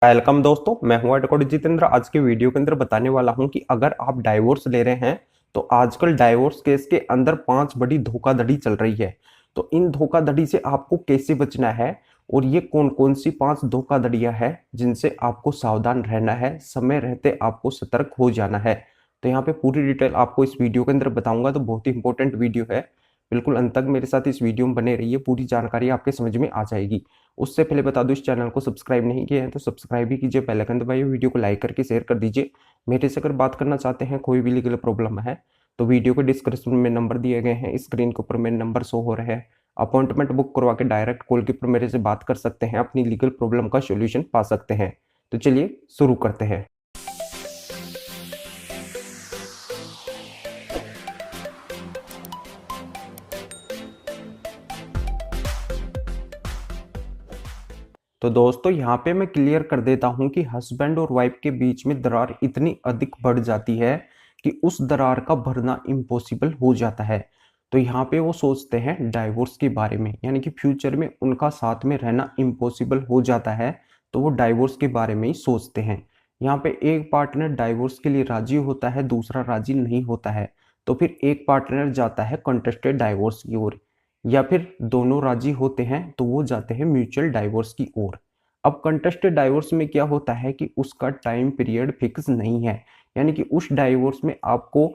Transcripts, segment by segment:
Welcome दोस्तों, मैं हूं एडवोकेट जितेंद्र। आज के वीडियो के अंदर बताने वाला हूं कि अगर आप डाइवोर्स ले रहे हैं तो आजकल डाइवोर्स केस के अंदर 5 बड़ी धोखाधड़ी चल रही है। तो इन धोखाधड़ी से आपको कैसे बचना है और ये कौन कौन सी 5 धोखाधड़ियां हैं जिनसे आपको सावधान रहना है, समय रहते आपको सतर्क हो जाना है। तो यहाँ पे पूरी डिटेल आपको इस वीडियो के अंदर बताऊंगा। तो बहुत ही इंपॉर्टेंट वीडियो है, बिल्कुल अंत तक मेरे साथ इस वीडियो में बने रहिए, पूरी जानकारी आपके समझ में आ जाएगी। उससे पहले बता दूं, इस चैनल को सब्सक्राइब नहीं किया है तो सब्सक्राइब भी कीजिए, बेल आइकन दबाइए, वीडियो को लाइक करके शेयर कर दीजिए। मेरे से अगर बात करना चाहते हैं, कोई भी लीगल प्रॉब्लम है तो वीडियो के डिस्क्रिप्शन में नंबर दिए गए हैं, स्क्रीन के ऊपर मेरे नंबर शो हो रहे हैं। अपॉइंटमेंट बुक करवा के डायरेक्ट कॉल के ऊपर मेरे से बात कर सकते हैं, अपनी लीगल प्रॉब्लम का सोल्यूशन पा सकते हैं। तो चलिए शुरू करते हैं। तो दोस्तों, यहाँ पे मैं क्लियर कर देता हूँ कि हस्बैंड और वाइफ के बीच में दरार इतनी अधिक बढ़ जाती है कि उस दरार का भरना इम्पॉसिबल हो जाता है। तो यहाँ पे वो सोचते हैं डाइवोर्स के बारे में, यानी कि फ्यूचर में उनका साथ में रहना इम्पॉसिबल हो जाता है। तो वो डाइवोर्स के बारे में ही सोचते हैं। यहाँ पे एक पार्टनर डाइवोर्स के लिए राजी होता है, दूसरा राजी नहीं होता है। तो फिर एक पार्टनर जाता है कंटेस्टेड डाइवोर्स की ओर, या फिर दोनों राजी होते हैं तो वो जाते हैं म्यूचुअल डाइवोर्स की ओर। अब कंटेस्टेड डाइवोर्स में क्या होता है कि उसका टाइम पीरियड फिक्स नहीं है, यानी कि उस डाइवोर्स में आपको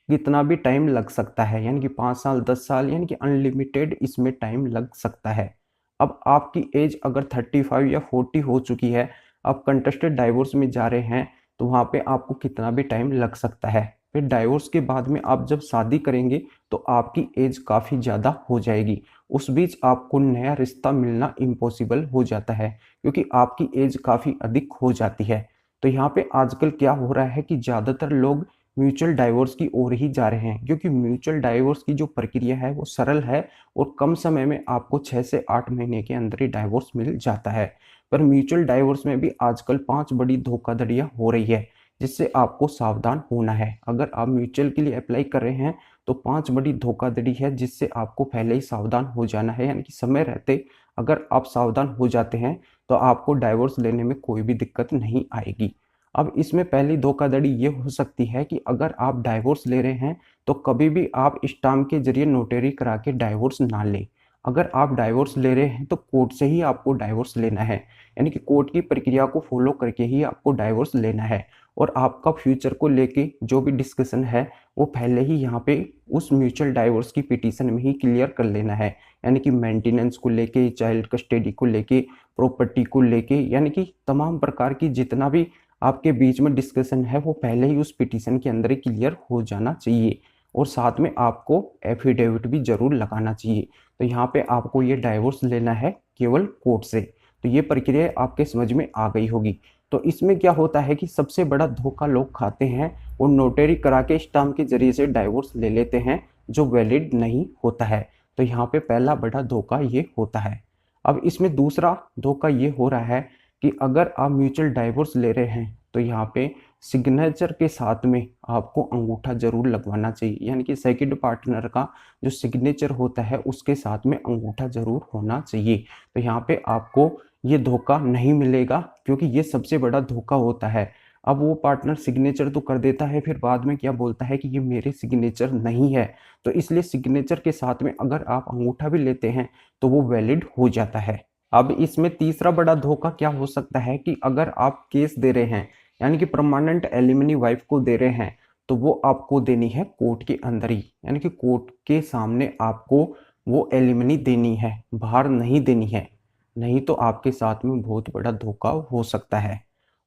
कितना भी टाइम लग सकता है, यानी कि 5 साल 10 साल, यानी कि अनलिमिटेड इसमें टाइम लग सकता है। अब आपकी एज अगर 35 या 40 हो चुकी है, आप कंटेस्टेड डाइवोर्स में जा रहे हैं, तो वहाँ पे आपको कितना भी टाइम लग सकता है। फिर डाइवोर्स के बाद में आप जब शादी करेंगे तो आपकी एज काफ़ी ज़्यादा हो जाएगी। उस बीच आपको नया रिश्ता मिलना इम्पॉसिबल हो जाता है, क्योंकि आपकी एज काफ़ी अधिक हो जाती है। तो यहाँ पे आजकल क्या हो रहा है कि ज़्यादातर लोग म्यूचुअल डाइवोर्स की ओर ही जा रहे हैं, क्योंकि म्यूचुअल डाइवोर्स की जो प्रक्रिया है वो सरल है और कम समय में आपको 6 से 8 महीने के अंदर ही डाइवोर्स मिल जाता है। पर म्यूचुअल डाइवोर्स में भी आजकल 5 बड़ी धोखाधड़ियाँ हो रही है, जिससे आपको सावधान होना है। अगर आप म्यूचुअल के लिए अप्लाई कर रहे हैं तो 5 बड़ी धोखाधड़ी है, जिससे आपको पहले ही सावधान हो जाना है, यानी कि समय रहते अगर आप सावधान हो जाते हैं तो आपको डाइवोर्स लेने में कोई भी दिक्कत नहीं आएगी। अब इसमें पहली धोखाधड़ी ये हो सकती है कि अगर आप डाइवोर्स ले रहे हैं तो कभी भी आप स्टाम्प के जरिए नोटरी करा के डाइवोर्स ना लें। अगर आप डाइवोर्स ले रहे हैं तो कोर्ट से ही आपको डाइवोर्स लेना है, यानी कि कोर्ट की प्रक्रिया को फॉलो करके ही आपको डाइवोर्स लेना है। और आपका फ्यूचर को लेके जो भी डिस्कशन है वो पहले ही यहाँ पे उस म्यूचुअल डाइवोर्स की पिटीशन में ही क्लियर कर लेना है, यानी कि मेंटेनेंस को लेके, चाइल्ड कस्टडी को लेके, प्रॉपर्टी को लेके, यानी कि तमाम प्रकार की जितना भी आपके बीच में डिस्कशन है वो पहले ही उस पिटीशन के अंदर ही क्लियर हो जाना चाहिए। और साथ में आपको एफिडेविट भी जरूर लगाना चाहिए। तो यहाँ पे आपको ये डाइवोर्स लेना है केवल कोर्ट से। तो ये प्रक्रिया आपके समझ में आ गई होगी। तो इसमें क्या होता है कि सबसे बड़ा धोखा लोग खाते हैं, वो नोटरी करा के स्टाम्प के जरिए से डाइवोर्स ले लेते हैं, जो वैलिड नहीं होता है। तो यहाँ पे पहला बड़ा धोखा ये होता है। अब इसमें दूसरा धोखा ये हो रहा है कि अगर आप म्यूचुअल डाइवोर्स ले रहे हैं तो यहाँ पे सिग्नेचर के साथ में आपको अंगूठा जरूर लगवाना चाहिए, यानी कि सेकंड पार्टनर का जो सिग्नेचर होता है उसके साथ में अंगूठा जरूर होना चाहिए। तो यहाँ पे आपको ये धोखा नहीं मिलेगा, क्योंकि ये सबसे बड़ा धोखा होता है। अब वो पार्टनर सिग्नेचर तो कर देता है, फिर बाद में क्या बोलता है कि ये मेरे सिग्नेचर नहीं है। तो इसलिए सिग्नेचर के साथ में अगर आप अंगूठा भी लेते हैं तो वो वैलिड हो जाता है। अब इसमें तीसरा बड़ा धोखा क्या हो सकता है कि अगर आप केस दे रहे हैं, यानी कि परमानेंट एलिमनी वाइफ को दे रहे हैं, तो वो आपको देनी है कोर्ट के अंदर ही, यानी कि कोर्ट के सामने आपको वो एलिमनी देनी है, बाहर नहीं देनी है। नहीं तो आपके साथ में बहुत बड़ा धोखा हो सकता है।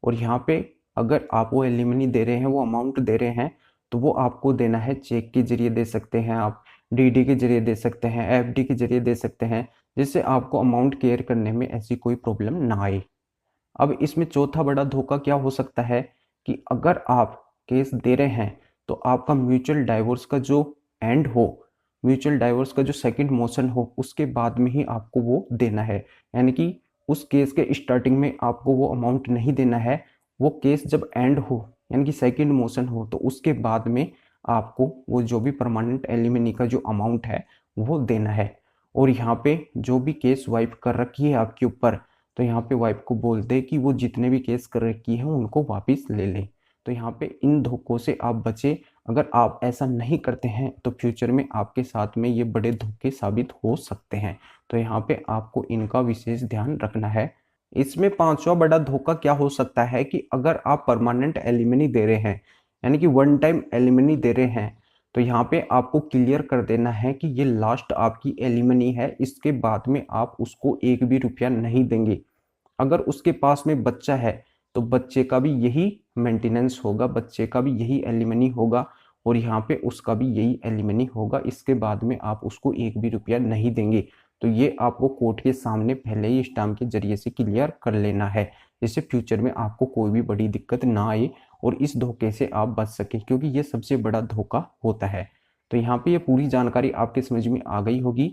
और यहाँ पे अगर आप वो एलिमनी दे रहे हैं, वो अमाउंट दे रहे हैं, तो वो आपको देना है चेक के जरिए दे सकते हैं आप, डीडी के जरिए दे सकते हैं, एफडी के जरिए दे सकते हैं, जिससे आपको अमाउंट क्लियर करने में ऐसी कोई प्रॉब्लम ना आए। अब इसमें चौथा बड़ा धोखा क्या हो सकता है कि अगर आप केस दे रहे हैं तो आपका म्यूचुअल डाइवोर्स का जो एंड हो, म्यूचुअल डाइवोर्स का जो सेकंड मोशन हो, उसके बाद में ही आपको वो देना है, यानी कि उस केस के स्टार्टिंग में आपको वो अमाउंट नहीं देना है। वो केस जब एंड हो, यानी कि सेकंड मोशन हो, तो उसके बाद में आपको वो जो भी परमानेंट एलिमनी का जो अमाउंट है वो देना है। और यहाँ पे जो भी केस वाइप कर रखी है आपके ऊपर, तो यहाँ पे वाइफ को बोल दे कि वो जितने भी केस कर रखी है उनको वापस ले ले। तो यहाँ पे इन धोखों से आप बचे। अगर आप ऐसा नहीं करते हैं तो फ्यूचर में आपके साथ में ये बड़े धोखे साबित हो सकते हैं। तो यहाँ पे आपको इनका विशेष ध्यान रखना है। इसमें पांचवा बड़ा धोखा क्या हो सकता है कि अगर आप परमानेंट एलिमनी दे रहे हैं, यानी कि वन टाइम एलिमनी दे रहे हैं, तो यहाँ पे आपको क्लियर कर देना है कि ये लास्ट आपकी एलिमनी है, इसके बाद में आप उसको एक भी रुपया नहीं देंगे। अगर उसके पास में बच्चा है तो बच्चे का भी यही मेंटेनेंस होगा, बच्चे का भी यही एलिमनी होगा और यहाँ पे उसका भी यही एलिमनी होगा। इसके बाद में आप उसको एक भी रुपया नहीं देंगे। तो ये आपको कोर्ट के सामने पहले ही स्टाम्प के जरिए से क्लियर कर लेना है, जिससे फ्यूचर में आपको कोई भी बड़ी दिक्कत ना आए और इस धोखे से आप बच सके, क्योंकि ये सबसे बड़ा धोखा होता है। तो यहाँ पे ये पूरी जानकारी आपके समझ में आ गई होगी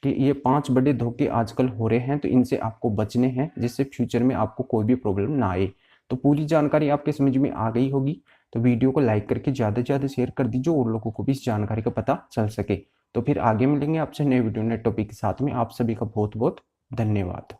कि ये 5 बड़े धोखे आजकल हो रहे हैं, तो इनसे आपको बचने हैं, जिससे फ्यूचर में आपको कोई भी प्रॉब्लम ना आए। तो पूरी जानकारी आपके समझ में आ गई होगी। तो वीडियो को लाइक करके ज़्यादा से ज़्यादा शेयर कर दीजिए और लोगों को भी इस जानकारी का पता चल सके। तो फिर आगे मिलेंगे आपसे नए वीडियो नए टॉपिक के साथ में। आप सभी का बहुत बहुत धन्यवाद।